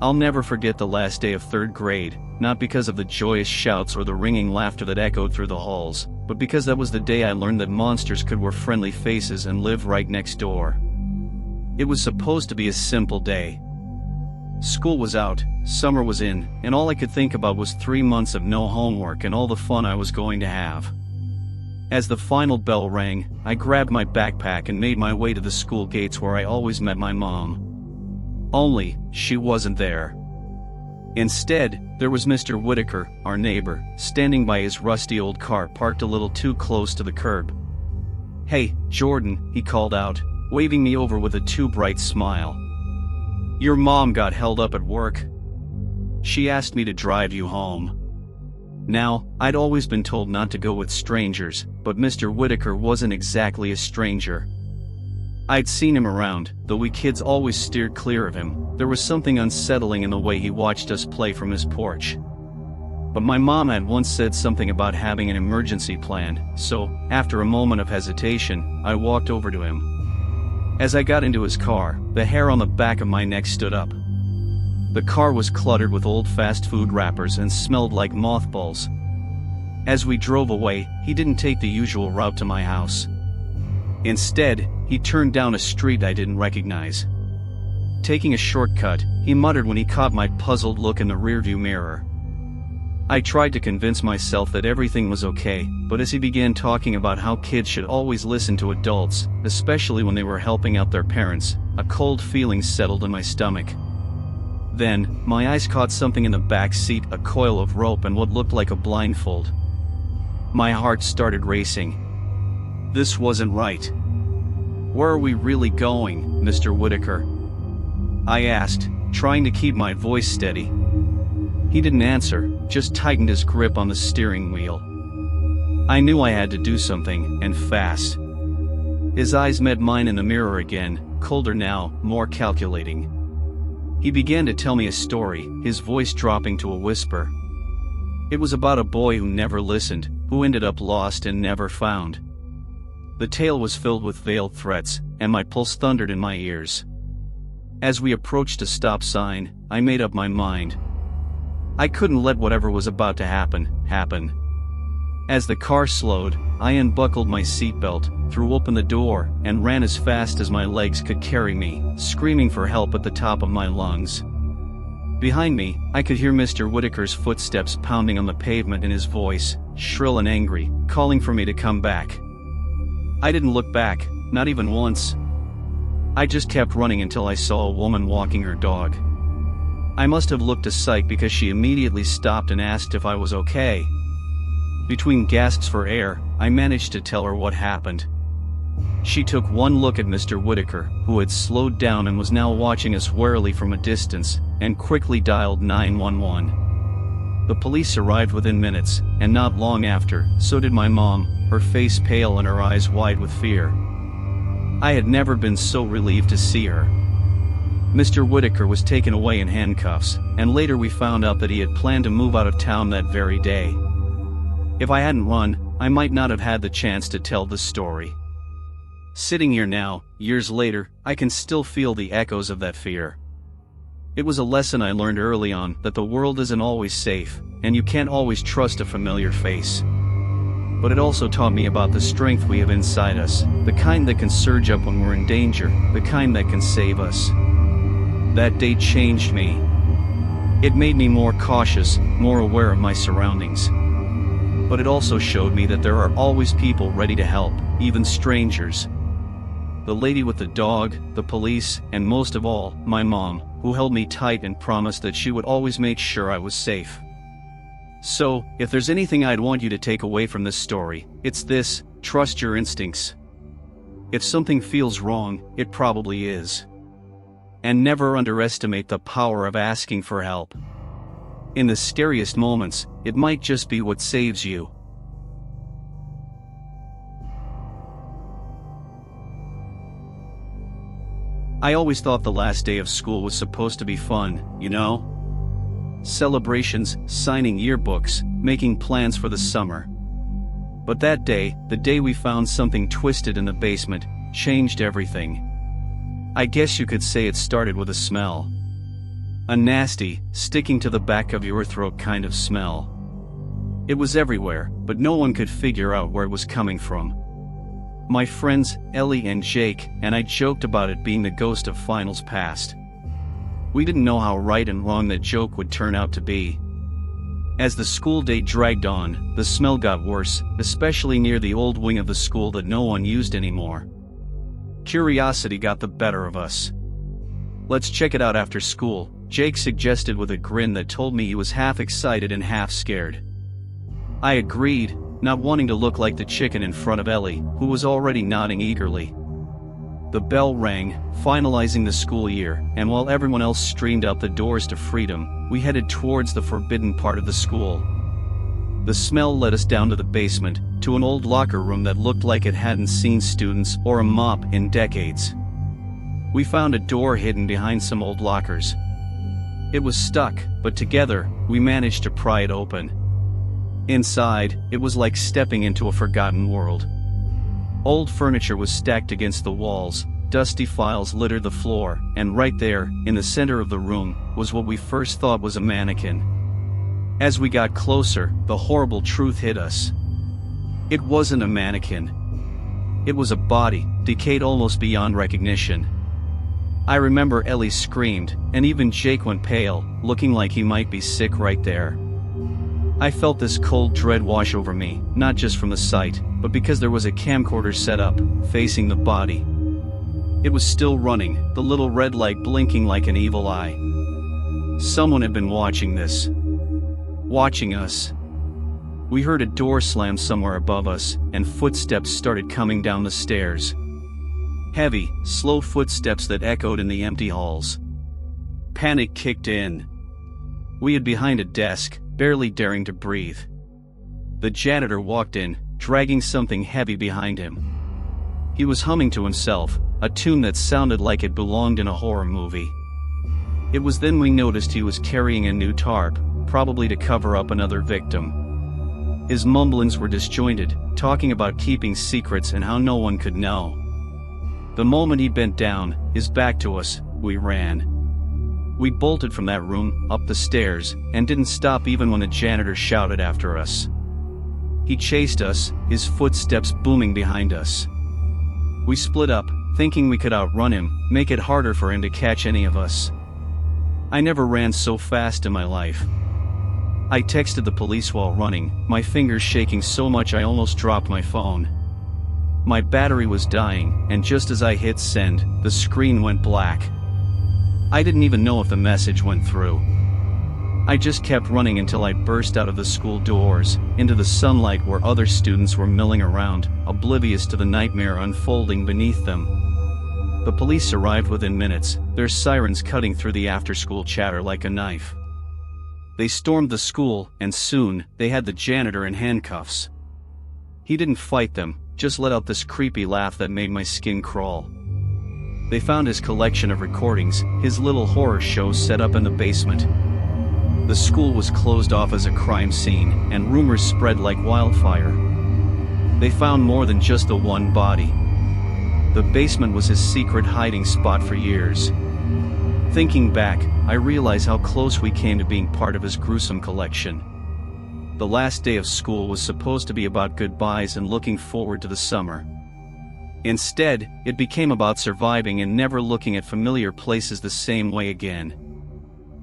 I'll never forget the last day of third grade, not because of the joyous shouts or the ringing laughter that echoed through the halls, but because that was the day I learned that monsters could wear friendly faces and live right next door. It was supposed to be a simple day. School was out, summer was in, and all I could think about was 3 months of no homework and all the fun I was going to have. As the final bell rang, I grabbed my backpack and made my way to the school gates where I always met my mom. Only, she wasn't there. Instead, there was Mr. Whitaker, our neighbor, standing by his rusty old car parked a little too close to the curb. "Hey, Jordan," he called out, waving me over with a too bright smile. "Your mom got held up at work. She asked me to drive you home." Now, I'd always been told not to go with strangers, but Mr. Whitaker wasn't exactly a stranger. I'd seen him around, though we kids always steered clear of him. There was something unsettling in the way he watched us play from his porch. But my mom had once said something about having an emergency plan, so, after a moment of hesitation, I walked over to him. As I got into his car, the hair on the back of my neck stood up. The car was cluttered with old fast food wrappers and smelled like mothballs. As we drove away, he didn't take the usual route to my house. Instead, he turned down a street I didn't recognize. Taking a shortcut, he muttered when he caught my puzzled look in the rearview mirror. I tried to convince myself that everything was okay, but as he began talking about how kids should always listen to adults, especially when they were helping out their parents, a cold feeling settled in my stomach. Then, my eyes caught something in the back seat, a coil of rope and what looked like a blindfold. My heart started racing. This wasn't right. "Where are we really going, Mr. Whitaker?" I asked, trying to keep my voice steady. He didn't answer, just tightened his grip on the steering wheel. I knew I had to do something, and fast. His eyes met mine in the mirror again, colder now, more calculating. He began to tell me a story, his voice dropping to a whisper. It was about a boy who never listened, who ended up lost and never found. The tale was filled with veiled threats, and my pulse thundered in my ears. As we approached a stop sign, I made up my mind. I couldn't let whatever was about to happen. As the car slowed, I unbuckled my seatbelt, threw open the door, and ran as fast as my legs could carry me, screaming for help at the top of my lungs. Behind me, I could hear Mr. Whitaker's footsteps pounding on the pavement and his voice, shrill and angry, calling for me to come back. I didn't look back, not even once. I just kept running until I saw a woman walking her dog. I must have looked a sight because she immediately stopped and asked if I was okay. Between gasps for air, I managed to tell her what happened. She took one look at Mr. Whitaker, who had slowed down and was now watching us warily from a distance, and quickly dialed 911. The police arrived within minutes, and not long after, so did my mom, her face pale and her eyes wide with fear. I had never been so relieved to see her. Mr. Whitaker was taken away in handcuffs, and later we found out that he had planned to move out of town that very day. If I hadn't run, I might not have had the chance to tell this story. Sitting here now, years later, I can still feel the echoes of that fear. It was a lesson I learned early on, that the world isn't always safe, and you can't always trust a familiar face. But it also taught me about the strength we have inside us, the kind that can surge up when we're in danger, the kind that can save us. That day changed me. It made me more cautious, more aware of my surroundings. But it also showed me that there are always people ready to help, even strangers. The lady with the dog, the police, and most of all, my mom, who held me tight and promised that she would always make sure I was safe. So, if there's anything I'd want you to take away from this story, it's this: trust your instincts. If something feels wrong, it probably is. And never underestimate the power of asking for help. In the scariest moments, it might just be what saves you. I always thought the last day of school was supposed to be fun, you know? Celebrations, signing yearbooks, making plans for the summer. But that day, the day we found something twisted in the basement, changed everything. I guess you could say it started with a smell. A nasty, sticking to the back of your throat kind of smell. It was everywhere, but no one could figure out where it was coming from. My friends, Ellie and Jake, and I joked about it being the ghost of finals past. We didn't know how right and wrong that joke would turn out to be. As the school day dragged on, the smell got worse, especially near the old wing of the school that no one used anymore. Curiosity got the better of us. "Let's check it out after school," Jake suggested with a grin that told me he was half excited and half scared. I agreed, not wanting to look like the chicken in front of Ellie, who was already nodding eagerly. The bell rang, finalizing the school year, and while everyone else streamed out the doors to freedom, we headed towards the forbidden part of the school. The smell led us down to the basement, to an old locker room that looked like it hadn't seen students or a mop in decades. We found a door hidden behind some old lockers. It was stuck, but together, we managed to pry it open. Inside, it was like stepping into a forgotten world. Old furniture was stacked against the walls, dusty files littered the floor, and right there, in the center of the room, was what we first thought was a mannequin. As we got closer, the horrible truth hit us. It wasn't a mannequin. It was a body, decayed almost beyond recognition. I remember Ellie screamed, and even Jake went pale, looking like he might be sick right there. I felt this cold dread wash over me, not just from the sight, but because there was a camcorder set up, facing the body. It was still running, the little red light blinking like an evil eye. Someone had been watching this. Watching us. We heard a door slam somewhere above us, and footsteps started coming down the stairs. Heavy, slow footsteps that echoed in the empty halls. Panic kicked in. We hid behind a desk, barely daring to breathe. The janitor walked in, dragging something heavy behind him. He was humming to himself, a tune that sounded like it belonged in a horror movie. It was then we noticed he was carrying a new tarp, probably to cover up another victim. His mumblings were disjointed, talking about keeping secrets and how no one could know. The moment he bent down, his back to us, we ran. We bolted from that room, up the stairs, and didn't stop even when the janitor shouted after us. He chased us, his footsteps booming behind us. We split up, thinking we could outrun him, make it harder for him to catch any of us. I never ran so fast in my life. I texted the police while running, my fingers shaking so much I almost dropped my phone. My battery was dying, and just as I hit send, the screen went black. I didn't even know if the message went through. I just kept running until I burst out of the school doors, into the sunlight where other students were milling around, oblivious to the nightmare unfolding beneath them. The police arrived within minutes, their sirens cutting through the after-school chatter like a knife. They stormed the school, and soon, they had the janitor in handcuffs. He didn't fight them, just let out this creepy laugh that made my skin crawl. They found his collection of recordings, his little horror show set up in the basement. The school was closed off as a crime scene, and rumors spread like wildfire. They found more than just the one body. The basement was his secret hiding spot for years. Thinking back, I realize how close we came to being part of his gruesome collection. The last day of school was supposed to be about goodbyes and looking forward to the summer. Instead, it became about surviving and never looking at familiar places the same way again.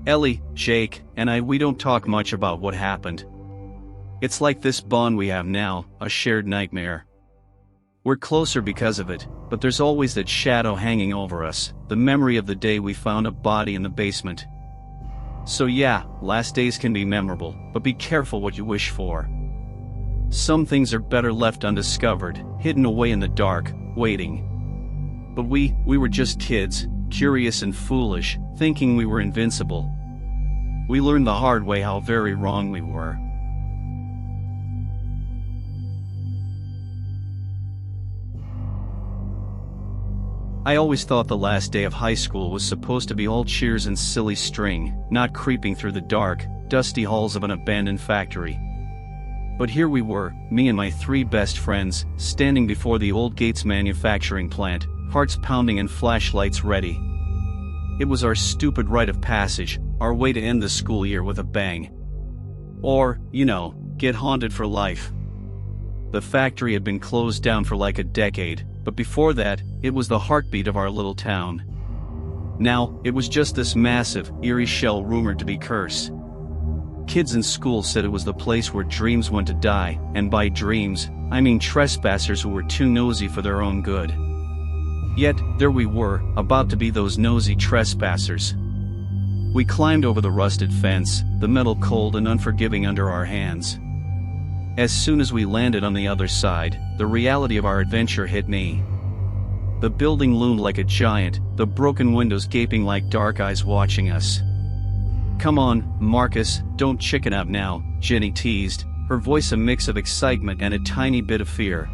Ellie, Jake, and we don't talk much about what happened. It's like this bond we have now, a shared nightmare. We're closer because of it, but there's always that shadow hanging over us, the memory of the day we found a body in the basement. So yeah, last days can be memorable, but be careful what you wish for. Some things are better left undiscovered, hidden away in the dark, waiting. But we were just kids, curious and foolish, thinking we were invincible. We learned the hard way how very wrong we were. I always thought the last day of high school was supposed to be all cheers and silly string, not creeping through the dark, dusty halls of an abandoned factory. But here we were, me and my 3 best friends, standing before the old Gates manufacturing plant, hearts pounding and flashlights ready. It was our stupid rite of passage, our way to end the school year with a bang. Or, get haunted for life. The factory had been closed down for like a decade, but before that, it was the heartbeat of our little town. Now, it was just this massive, eerie shell rumored to be cursed. Kids in school said it was the place where dreams went to die, and by dreams, I mean trespassers who were too nosy for their own good. Yet, there we were, about to be those nosy trespassers. We climbed over the rusted fence, the metal cold and unforgiving under our hands. As soon as we landed on the other side, the reality of our adventure hit me. The building loomed like a giant, the broken windows gaping like dark eyes watching us. "Come on, Marcus, don't chicken out now," Jenny teased, her voice a mix of excitement and a tiny bit of fear.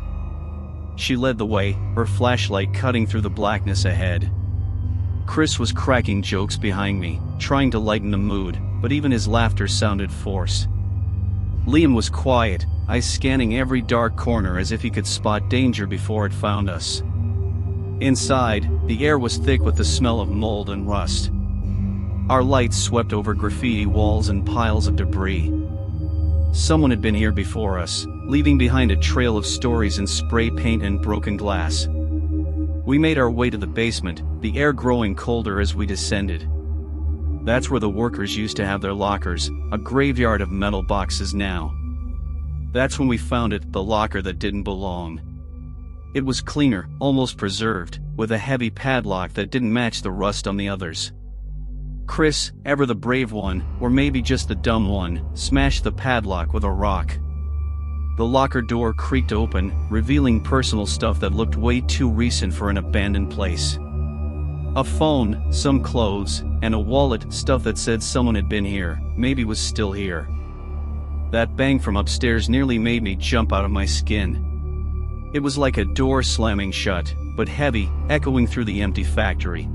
She led the way, her flashlight cutting through the blackness ahead. Chris was cracking jokes behind me, trying to lighten the mood, but even his laughter sounded forced. Liam was quiet, eyes scanning every dark corner as if he could spot danger before it found us. Inside, the air was thick with the smell of mold and rust. Our lights swept over graffiti walls and piles of debris. Someone had been here before us, leaving behind a trail of stories in spray paint and broken glass. We made our way to the basement, the air growing colder as we descended. That's where the workers used to have their lockers, a graveyard of metal boxes now. That's when we found it, the locker that didn't belong. It was cleaner, almost preserved, with a heavy padlock that didn't match the rust on the others. Chris, ever the brave one, or maybe just the dumb one, smashed the padlock with a rock. The locker door creaked open, revealing personal stuff that looked way too recent for an abandoned place. A phone, some clothes, and a wallet, stuff that said someone had been here, maybe was still here. That bang from upstairs nearly made me jump out of my skin. It was like a door slamming shut, but heavy, echoing through the empty factory.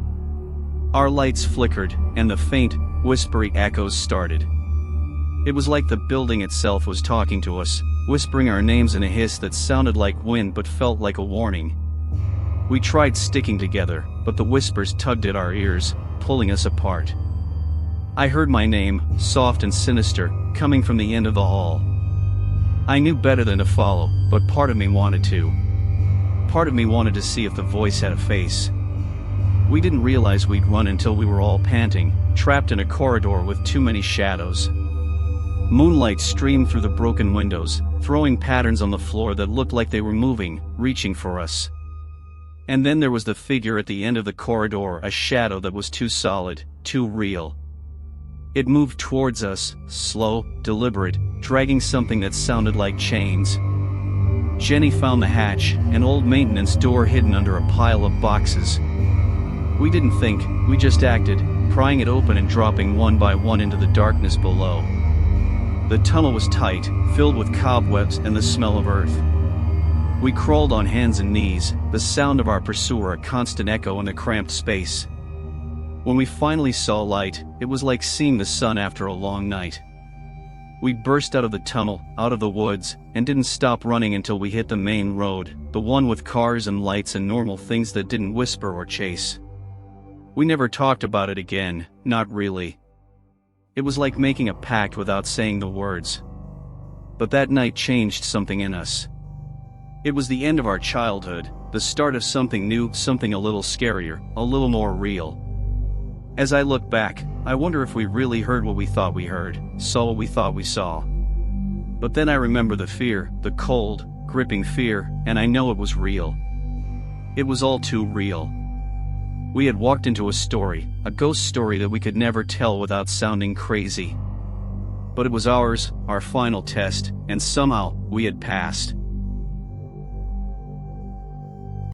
Our lights flickered, and the faint, whispery echoes started. It was like the building itself was talking to us, whispering our names in a hiss that sounded like wind but felt like a warning. We tried sticking together, but the whispers tugged at our ears, pulling us apart. I heard my name, soft and sinister, coming from the end of the hall. I knew better than to follow, but part of me wanted to. Part of me wanted to see if the voice had a face. We didn't realize we'd run until we were all panting, trapped in a corridor with too many shadows. Moonlight streamed through the broken windows, throwing patterns on the floor that looked like they were moving, reaching for us. And then there was the figure at the end of the corridor, a shadow that was too solid, too real. It moved towards us, slow, deliberate, dragging something that sounded like chains. Jenny found the hatch, an old maintenance door hidden under a pile of boxes. We didn't think, we just acted, prying it open and dropping one by one into the darkness below. The tunnel was tight, filled with cobwebs and the smell of earth. We crawled on hands and knees, the sound of our pursuer a constant echo in the cramped space. When we finally saw light, it was like seeing the sun after a long night. We burst out of the tunnel, out of the woods, and didn't stop running until we hit the main road, the one with cars and lights and normal things that didn't whisper or chase. We never talked about it again, not really. It was like making a pact without saying the words. But that night changed something in us. It was the end of our childhood, the start of something new, something a little scarier, a little more real. As I look back, I wonder if we really heard what we thought we heard, saw what we thought we saw. But then I remember the fear, the cold, gripping fear, and I know it was real. It was all too real. We had walked into a story, a ghost story that we could never tell without sounding crazy. But it was ours, our final test, and somehow, we had passed.